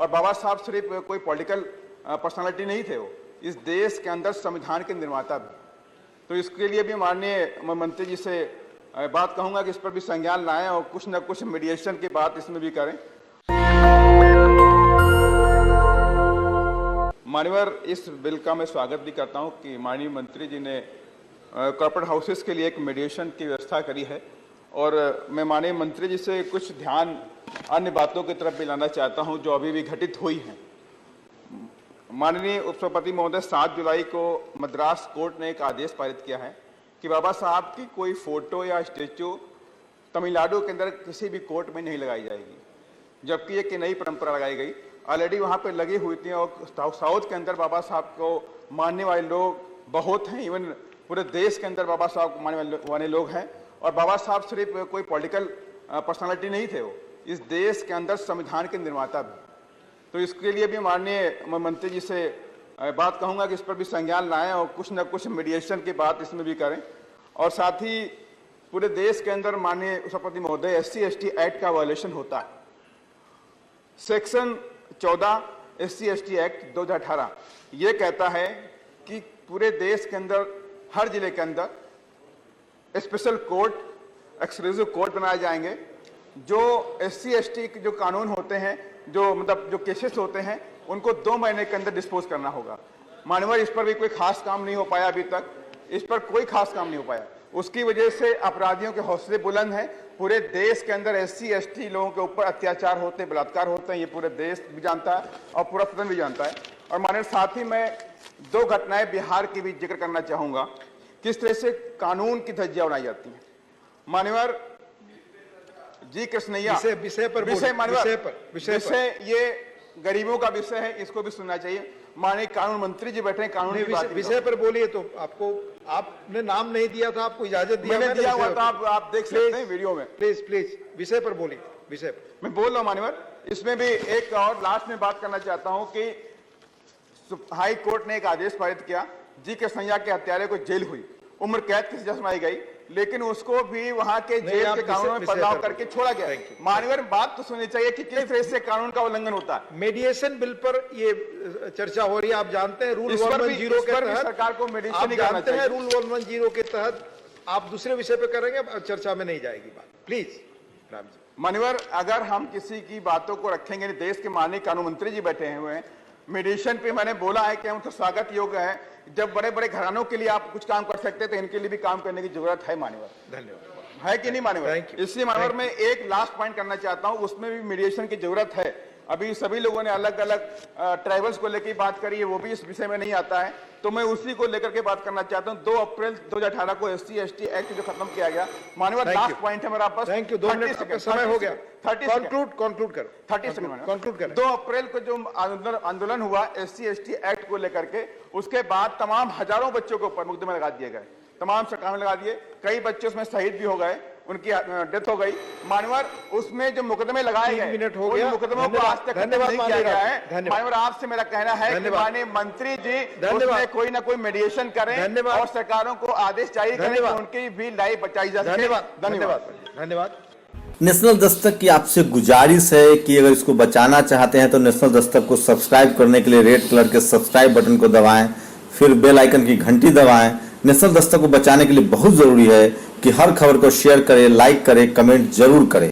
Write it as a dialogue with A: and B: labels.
A: और बाबा साहब सिर्फ कोई पॉलिटिकल पर्सनालिटी नहीं थे, वो इस देश के अंदर संविधान के निर्माता भी। तो इसके लिए भी माननीय मंत्री जी से बात कहूंगा कि इस पर भी संज्ञान लाएं और कुछ न कुछ मीडिएशन की बात इसमें भी करें। माननीय, इस बिल का मैं स्वागत भी करता हूं कि माननीय मंत्री जी ने कॉर्पोरेट हाउसेस के लिए एक मीडिएशन की व्यवस्था करी है, और मैं माननीय मंत्री जी से कुछ ध्यान अन्य बातों की तरफ भी लाना चाहता हूं जो अभी भी घटित हुई हैं। माननीय उपसभापति महोदय, 7 जुलाई को मद्रास कोर्ट ने एक आदेश पारित किया है कि बाबा साहब की कोई फोटो या स्टेचू तमिलनाडु के अंदर किसी भी कोर्ट में नहीं लगाई जाएगी, जबकि एक नई परंपरा लगाई गई। ऑलरेडी वहाँ पे लगी हुई थी, और साउथ के अंदर बाबा साहब को मानने वाले लोग बहुत हैं, इवन पूरे देश के अंदर बाबा साहब को मानने वाले लोग हैं। और बाबा साहब सिर्फ कोई पॉलिटिकल पर्सनालिटी नहीं थे, वो इस देश के अंदर संविधान के निर्माता भी। तो इसके लिए भी माननीय मंत्री जी से बात कहूंगा कि इस पर भी संज्ञान लाएं और कुछ न कुछ मीडिएशन की बात इसमें भी करें। और साथ ही पूरे देश के अंदर माननीय उपसभापति महोदय SC/ST एक्ट का वायलेशन होता है। सेक्शन 14 SC/ST एक्ट 2018 ये कहता है कि पूरे देश के अंदर हर जिले के अंदर स्पेशल कोर्ट, एक्सक्लूसिव कोर्ट बनाए जाएंगे। जो SC/ST के जो कानून होते हैं, जो मतलब जो केसेस होते हैं, उनको 2 महीने के अंदर डिस्पोज करना होगा। माननीय, इस पर भी कोई खास काम नहीं हो पाया अभी तक, इस पर कोई खास काम नहीं हो पाया। उसकी वजह से अपराधियों के हौसले बुलंद हैं। पूरे देश के अंदर SC/ST लोगों के ऊपर अत्याचार होते हैं, बलात्कार होते हैं, ये पूरे देश भी जानता है और पूरा सदन भी जानता है। और माननीय, साथ ही मैं 2 घटनाएं बिहार की भी जिक्र करना चाहूंगा, किस तरह से कानून की धज्जियां उड़ाई जाती हैं। माननीय जी कृष्णैया विषय ये गरीबों का विषय है, इसको भी सुनना चाहिए। माननीय कानून मंत्री जी बैठे हैं, कानून की बात
B: विषय पर बोलिए। तो आपने नाम नहीं दिया था, आपको इजाजत
A: मैंने दिया हुआ था, आप देख सकते हैं वीडियो में।
B: प्लीज विषय पर बोलिए। विषय पर
A: मैं बोल रहा हूँ माननीय। इसमें भी एक और लास्ट में बात करना चाहता हूँ कि हाई कोर्ट ने एक आदेश पारित किया, जी कृष्णैया के हत्यारे को जेल हुई, उम्र कैद की सजा सुनाई गई, लेकिन उसको भी वहां के जेल के कानूनों में बदलाव करके छोड़ा गया। माननीय, बात तो सुननी चाहिए कि किस तरह से कानून का उल्लंघन होता है।
B: मीडिएशन बिल पर ये चर्चा हो रही है, आप जानते हैं रूल 110 के तहत
A: सरकार को मीडिएशन
B: जानते हैं रूल 110 के तहत आप दूसरे विषय पे करेंगे, चर्चा में नहीं जाएगी बात। प्लीज राम जी।
A: माननीय, अगर हम किसी की बातों को रखेंगे, देश के माननीय कानून मंत्री जी बैठे हुए हैं, मीडिएशन पे मैंने बोला है कि हम तो स्वागत योग्य है। जब बड़े बड़े घरानों के लिए आप कुछ काम कर सकते हैं तो इनके लिए भी काम करने की जरूरत है। माननीय,
B: धन्यवाद।
A: है कि नहीं माननीय? इसलिए माननीय, मैं एक लास्ट पॉइंट करना चाहता हूं, उसमें भी मीडिएशन की जरूरत है। अभी सभी लोगों ने अलग अलग ट्राइबल्स को लेकर बात करी है, वो भी इस विषय में नहीं आता है, तो मैं उसी को लेकर के बात करना चाहता हूं। 2 अप्रैल 2018 को SC/ST एक्ट जो खत्म किया गया। माननीय, लास्ट पॉइंट है मेरा पास।
B: Thank you. 2 मिनट का समय हो गया। 30 कंक्लूड करो।
A: 30 सेकंड
B: कंक्लूड करें।
A: 2 अप्रैल को जो आंदोलन हुआ SC/ST एक्ट को लेकर के, उसके बाद तमाम हजारों बच्चों के ऊपर मुकदमे लगा दिए गए, तमाम सरकार में लगा दिए। कई बच्चे उसमें शहीद भी हो गए, उनकी डेथ हो गई। माननीय, उसमें जो मुकदमे लगाए गए,
B: मिनट हो गया,
A: मुकदमों को आज तक खत्म नहीं किया गया है। माननीय, आपसे मेरा कहना है कि माननीय मंत्री जी उसमें कोई ना कोई मीडिएशन करें और सरकारों को आदेश जारी करें कि उनकी भी लाइफ बचाई जा सके।
B: धन्यवाद।
C: नेशनल दस्तक की आपसे गुजारिश है कि अगर इसको बचाना चाहते हैं तो नेशनल दस्तक को सब्सक्राइब करने के लिए रेड कलर के सब्सक्राइब बटन को दबाएं, फिर बेल आइकन की घंटी दबाएं। नेशनल दस्तक को बचाने के लिए बहुत जरूरी है कि हर खबर को शेयर करें, लाइक करें, कमेंट जरूर करें।